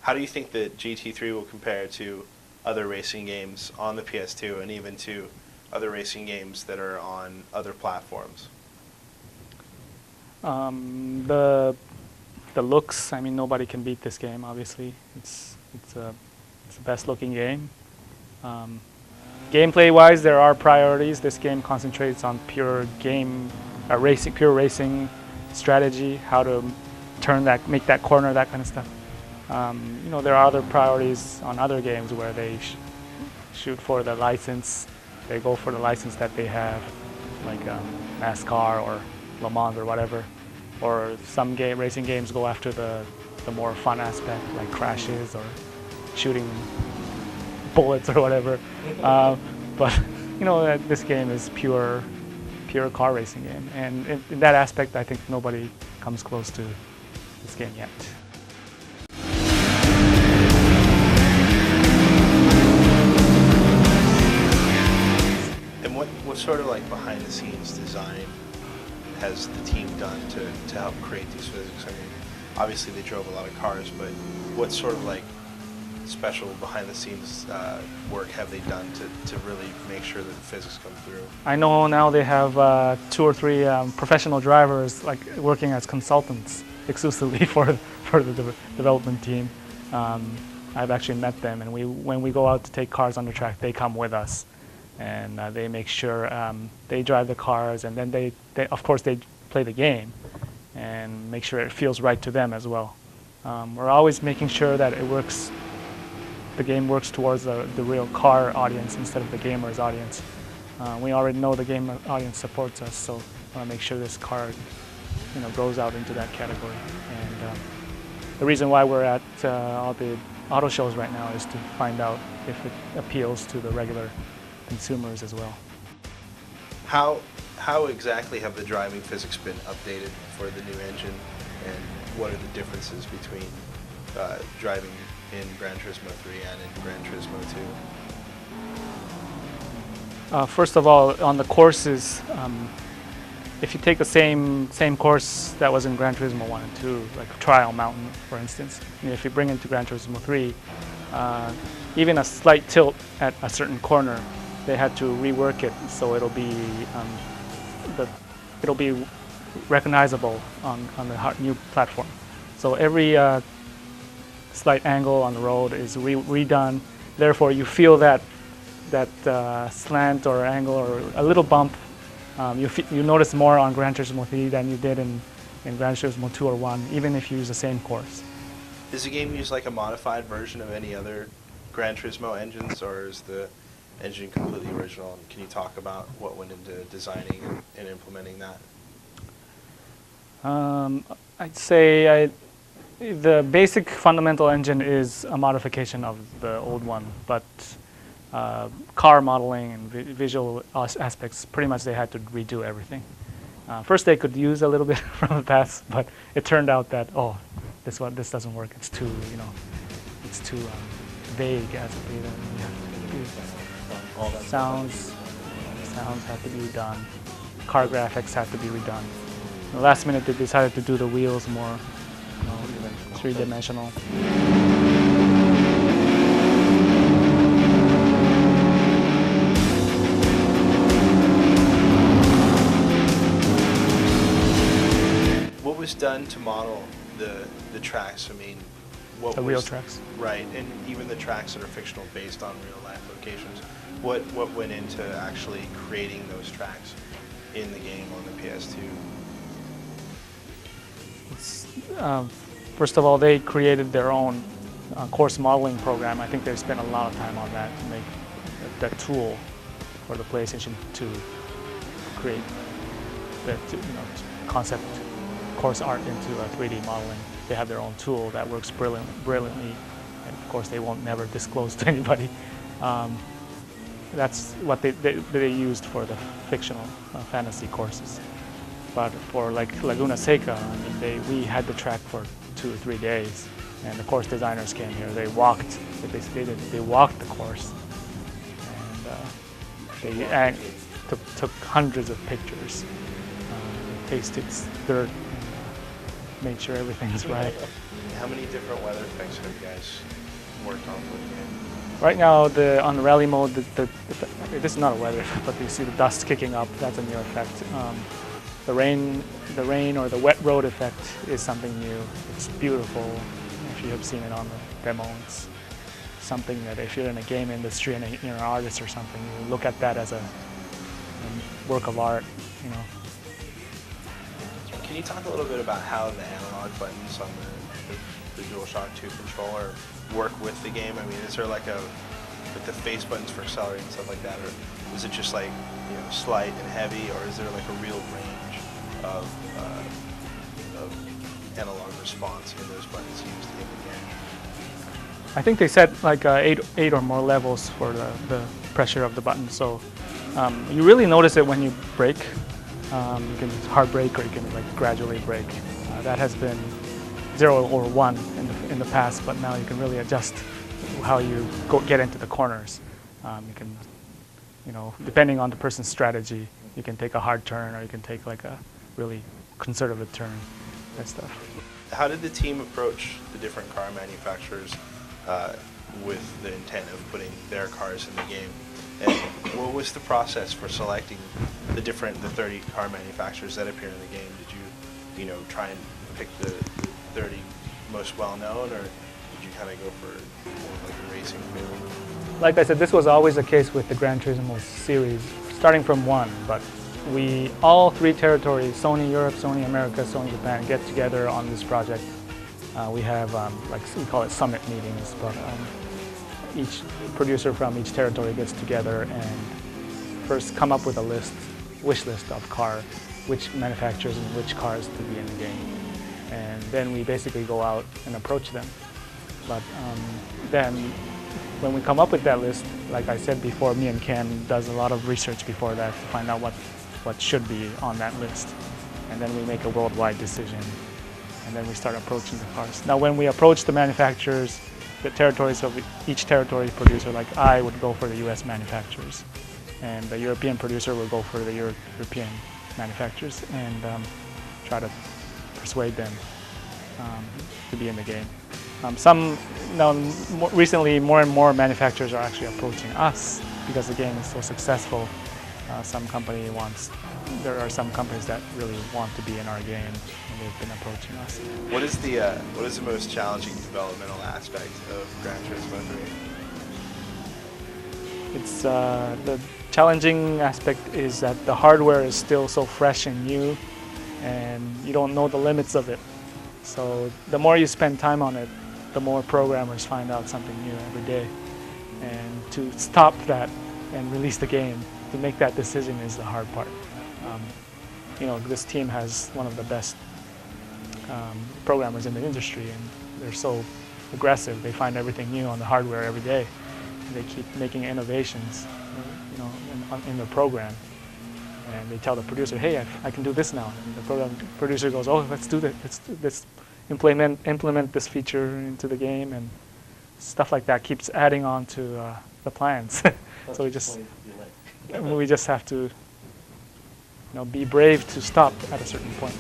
How do you think that GT3 will compare to other racing games on the PS2 and even to other racing games that are on other platforms? The looks. I mean, nobody can beat this game. Obviously, it's the best looking game. Gameplay wise, there are priorities. This game concentrates on pure racing strategy, how to make that corner, that kind of stuff. There are other priorities on other games where they shoot for the license. They go for the license that they have, like NASCAR or Le Mans or whatever. Or some racing games go after the more fun aspect, like crashes or shooting bullets or whatever. But this game is pure car racing game, and in that aspect, I think nobody comes close to this game yet. And what sort of like behind the scenes design has the team done to help create these physics? I mean, obviously they drove a lot of cars, but what sort of like special behind the scenes work have they done to really make sure that the physics come through? I know now they have 2 or 3 professional drivers like working as consultants exclusively for the development team. I've actually met them, and when we go out to take cars on the track, they come with us, and they make sure they drive the cars, and then they of course they play the game and make sure it feels right to them as well. We're always making sure that it works. The game works towards the real car audience instead of the gamer's audience. We already know the game audience supports us, so I want to make sure this car, goes out into that category. And the reason why we're at all the auto shows right now is to find out if it appeals to the regular consumers as well. How exactly have the driving physics been updated for the new engine, and what are the differences between driving in Gran Turismo 3 and in Gran Turismo 2? First of all, on the courses, if you take the same course that was in Gran Turismo 1 and 2, like Trial Mountain, for instance, if you bring it to Gran Turismo 3, even a slight tilt at a certain corner, they had to rework it so it'll be recognizable on the new platform. So every slight angle on the road is redone. Therefore, you feel that slant or angle or a little bump. You notice more on Gran Turismo 3 than you did in Gran Turismo 2 or 1, even if you use the same course. Does the game use like a modified version of any other Gran Turismo engines, or is the engine completely original? And can you talk about what went into designing and implementing that? I'd say the basic fundamental engine is a modification of the old one, but car modeling and visual aspects, pretty much they had to redo everything. First they could use a little bit from the past, but it turned out that this doesn't work. It's too vague as it is. Sounds have to be redone. Car graphics have to be redone. The last minute they decided to do the wheels more three-dimensional. What was done to model the tracks? I mean, the real tracks. Right, and even the tracks that are fictional based on real life locations. What went into actually creating those tracks in the game on the PS2? First of all, they created their own course modeling program. I think they spent a lot of time on that to make that tool for the PlayStation to create the concept course art into 3D modeling. They have their own tool that works brilliantly, and of course they won't never disclose to anybody. That's what they used for the fictional fantasy courses. But for like Laguna Seca, I mean, we had the track for 2 or 3 days, and the course designers came here. They walked. They walked the course, and they took hundreds of pictures. Tasted dirt, made sure everything's right. How many different weather effects have you guys worked on for the game? Right now, on the rally mode, this is not a weather effect, but you see the dust kicking up. That's a new effect. The rain or the wet road effect is something new. It's beautiful. If you have seen it on the demo, it's something that if you're in a game industry and you're an artist or something, you look at that as a work of art. You know. Can you talk a little bit about how the analog buttons on the DualShock 2 controller work with the game? I mean, is there like the face buttons for accelerating and stuff like that, or is it just like, you know, slight and heavy, or is there like a real range of analog response in those buttons used in the game? I think they set like eight or more levels for the pressure of the button. So you really notice it when you brake. You can hard brake or you can like gradually brake. That has been 0 or 1 in the past, but now you can really adjust how you get into the corners. You can, you know, depending on the person's strategy, you can take a hard turn or you can take like a really conservative turn and stuff. How did the team approach the different car manufacturers with the intent of putting their cars in the game? And what was the process for selecting the 30 car manufacturers that appear in the game? Did you try and pick the 30 most well-known, or did you kind of go for more like a racing feel? Like I said, this was always the case with the Gran Turismo series, starting from 1, but all 3 territories, Sony Europe, Sony America, Sony Japan, get together on this project. We have, like we call it summit meetings, but each producer from each territory gets together and first come up with a wish list of which manufacturers and which cars to be in the game. And then we basically go out and approach them. But then when we come up with that list, like I said before, me and Ken does a lot of research before that to find out what should be on that list. And then we make a worldwide decision. And then we start approaching the cars. Now when we approach the manufacturers, the territories of each territory producer, like I would go for the US manufacturers. And the European producer will go for the European manufacturers and try to persuade them to be in the game. Recently, more and more manufacturers are actually approaching us because the game is so successful. There are some companies that really want to be in our game, and they've been approaching us. What is the most challenging developmental aspect of Gran Turismo 3? It's the challenging aspect is that the hardware is still so fresh and new, and you don't know the limits of it. So the more you spend time on it, the more programmers find out something new every day. And to stop that and release the game, to make that decision is the hard part. This team has one of the best programmers in the industry, and they're so aggressive. They find everything new on the hardware every day. And they keep making innovations, in the program. And they tell the producer, "Hey, I can do this now." And the producer goes, "Oh, let's do that. Let's implement this feature into the game," and stuff like that keeps adding on to the plans. So we just have to, be brave to stop at a certain point.